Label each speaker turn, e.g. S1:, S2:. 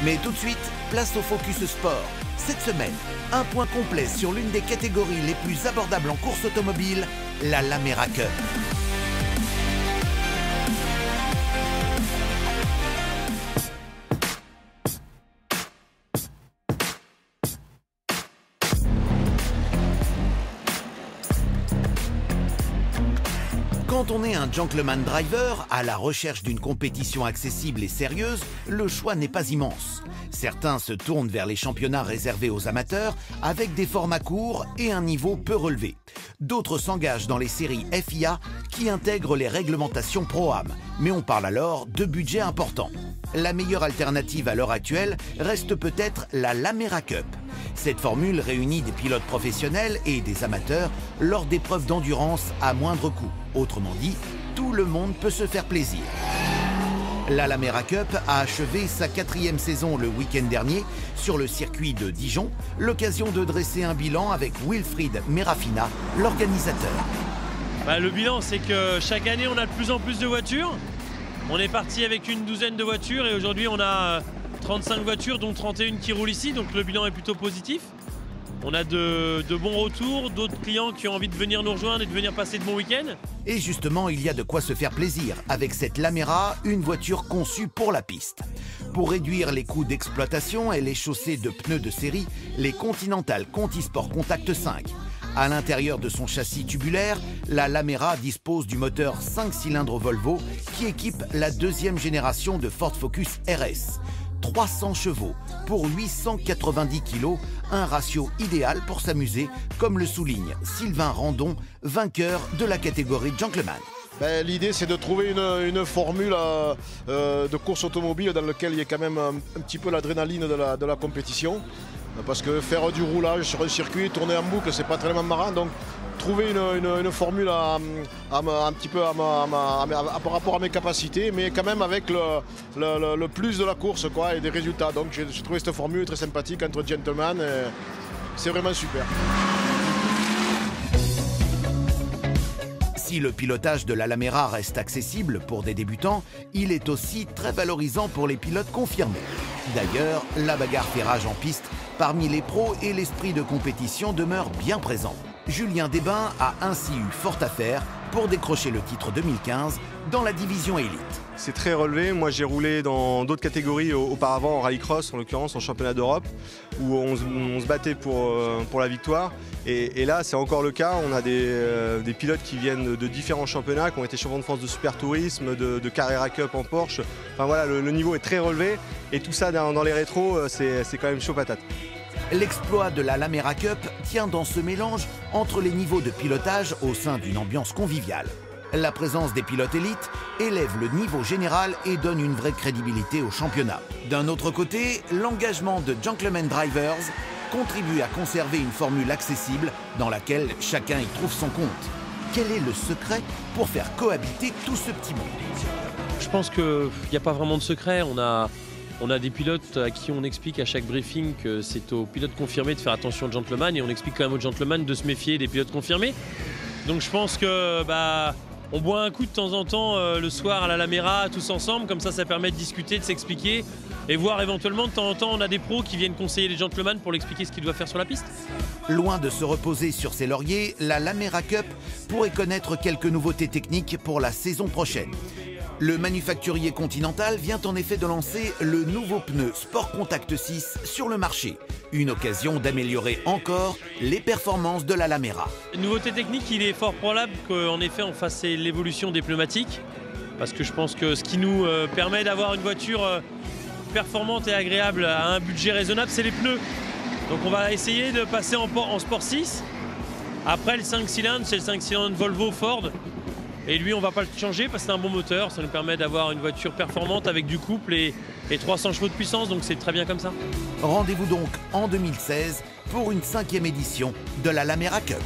S1: Mais tout de suite, place au Focus Sport. Cette semaine, un point complet sur l'une des catégories les plus abordables en course automobile, la Lamera Cup. Quand on est un gentleman driver, à la recherche d'une compétition accessible et sérieuse, le choix n'est pas immense. Certains se tournent vers les championnats réservés aux amateurs, avec des formats courts et un niveau peu relevé. D'autres s'engagent dans les séries FIA qui intègrent les réglementations Pro-Am, mais on parle alors de budget important. La meilleure alternative à l'heure actuelle reste peut-être la Lamera Cup. Cette formule réunit des pilotes professionnels et des amateurs lors d'épreuves d'endurance à moindre coût. Autrement dit, tout le monde peut se faire plaisir. La Lamera Cup a achevé sa 4e saison le week-end dernier sur le circuit de Dijon, l'occasion de dresser un bilan avec Wilfried Merafina, l'organisateur.
S2: Le bilan, c'est que chaque année, on a de plus en plus de voitures. On est parti avec une douzaine de voitures et aujourd'hui, on a 35 voitures, dont 31 qui roulent ici, donc le bilan est plutôt positif. On a de bons retours, d'autres clients qui ont envie de venir nous rejoindre et de venir passer de bons week-ends.
S1: Et justement, il y a de quoi se faire plaisir avec cette Lamera, une voiture conçue pour la piste. Pour réduire les coûts d'exploitation, elle est chaussée de pneus de série, les Continental Contisport Contact 5. À l'intérieur de son châssis tubulaire, la Lamera dispose du moteur 5 cylindres Volvo qui équipe la 2e génération de Ford Focus RS. 300 chevaux pour 890 kg, un ratio idéal pour s'amuser, comme le souligne Sylvain Randon, vainqueur de la catégorie Gentleman.
S3: L'idée, c'est de trouver une formule de course automobile dans laquelle il y a quand même un petit peu l'adrénaline de la compétition. Parce que faire du roulage sur un circuit, tourner en boucle, c'est pas très marrant. Donc trouver une formule un petit peu par rapport à mes capacités, mais quand même avec le plus de la course et des résultats. Donc j'ai trouvé cette formule très sympathique entre gentlemen. C'est vraiment super.
S1: Si le pilotage de la Lamera reste accessible pour des débutants, il est aussi très valorisant pour les pilotes confirmés. D'ailleurs, la bagarre fait rage en piste parmi les pros et l'esprit de compétition demeure bien présent. Julien Desbains a ainsi eu fort à faire pour décrocher le titre 2015 dans la division élite.
S4: C'est très relevé. Moi, j'ai roulé dans d'autres catégories auparavant, en rallycross, en l'occurrence en championnat d'Europe, où on se battait pour la victoire. Et là, c'est encore le cas. On a des pilotes qui viennent de différents championnats, qui ont été champions de France de Super Tourisme, de Carrera Cup en Porsche. Enfin voilà, le niveau est très relevé. Et tout ça dans les rétros, c'est quand même chaud patate.
S1: L'exploit de la Lamera Cup tient dans ce mélange entre les niveaux de pilotage au sein d'une ambiance conviviale. La présence des pilotes élites élève le niveau général et donne une vraie crédibilité au championnat. D'un autre côté, l'engagement de Gentleman Drivers contribue à conserver une formule accessible dans laquelle chacun y trouve son compte. Quel est le secret pour faire cohabiter tout ce petit monde?
S2: Je pense qu'il n'y a pas vraiment de secret. On a des pilotes à qui on explique à chaque briefing que c'est aux pilotes confirmés de faire attention aux gentlemen et on explique quand même aux gentlemen de se méfier des pilotes confirmés. Donc je pense que on boit un coup de temps en temps le soir à la Lamera tous ensemble, comme ça permet de discuter, de s'expliquer et voir éventuellement de temps en temps on a des pros qui viennent conseiller les gentlemen pour l'expliquer ce qu'ils doivent faire sur la piste.
S1: Loin de se reposer sur ses lauriers, la Lamera Cup pourrait connaître quelques nouveautés techniques pour la saison prochaine. Le manufacturier Continental vient en effet de lancer le nouveau pneu Sport Contact 6 sur le marché. Une occasion d'améliorer encore les performances de la Lamera.
S2: Nouveauté technique, il est fort probable qu'en effet on fasse l'évolution des pneumatiques. Parce que je pense que ce qui nous permet d'avoir une voiture performante et agréable à un budget raisonnable, c'est les pneus. Donc on va essayer de passer en Sport 6. Après le 5 cylindres, c'est le 5 cylindres Volvo Ford. Et lui, on ne va pas le changer parce que c'est un bon moteur. Ça nous permet d'avoir une voiture performante avec du couple et 300 chevaux de puissance. Donc c'est très bien comme ça.
S1: Rendez-vous donc en 2016 pour une 5e édition de la Lamera Cup.